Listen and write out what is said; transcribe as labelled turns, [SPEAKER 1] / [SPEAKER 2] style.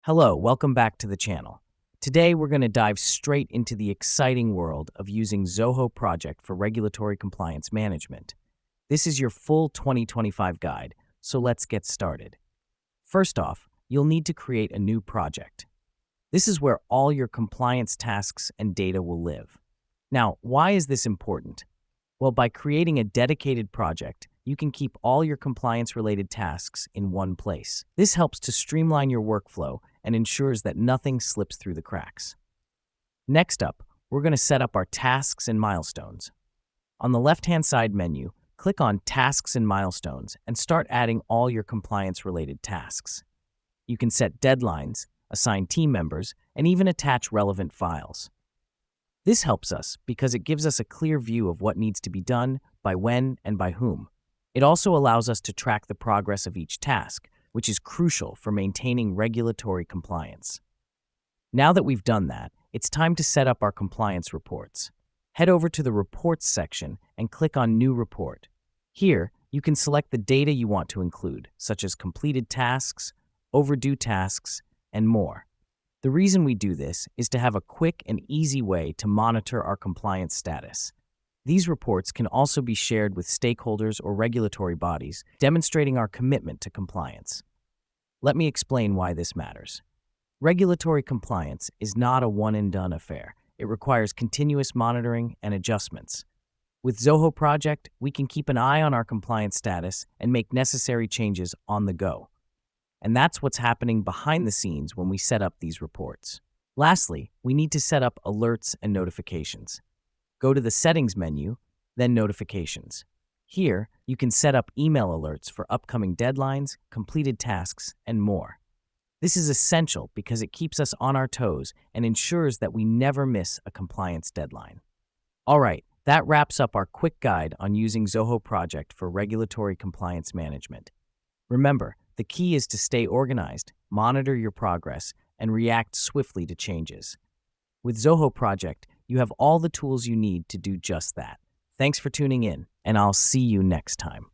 [SPEAKER 1] Hello, welcome back to the channel. Today, we're going to dive straight into the exciting world of using Zoho Project for regulatory compliance management. This is your full 2025 guide, so let's get started. First off, you'll need to create a new project. This is where all your compliance tasks and data will live. Now, why is this important? Well, by creating a dedicated project, you can keep all your compliance-related tasks in one place. This helps to streamline your workflow and ensures that nothing slips through the cracks. Next up, we're going to set up our tasks and milestones. On the left-hand side menu, click on Tasks and Milestones and start adding all your compliance-related tasks. You can set deadlines, assign team members, and even attach relevant files. This helps us because it gives us a clear view of what needs to be done, by when, and by whom. It also allows us to track the progress of each task, which is crucial for maintaining regulatory compliance. Now that we've done that, it's time to set up our compliance reports. Head over to the Reports section and click on New Report. Here, you can select the data you want to include, such as completed tasks, overdue tasks, and more. The reason we do this is to have a quick and easy way to monitor our compliance status. These reports can also be shared with stakeholders or regulatory bodies, demonstrating our commitment to compliance. Let me explain why this matters. Regulatory compliance is not a one-and-done affair. It requires continuous monitoring and adjustments. With Zoho Project, we can keep an eye on our compliance status and make necessary changes on the go. And that's what's happening behind the scenes when we set up these reports. Lastly, we need to set up alerts and notifications. Go to the Settings menu, then Notifications. Here, you can set up email alerts for upcoming deadlines, completed tasks, and more. This is essential because it keeps us on our toes and ensures that we never miss a compliance deadline. All right, that wraps up our quick guide on using Zoho Project for regulatory compliance management. Remember, the key is to stay organized, monitor your progress, and react swiftly to changes. With Zoho Project, you have all the tools you need to do just that. Thanks for tuning in, and I'll see you next time.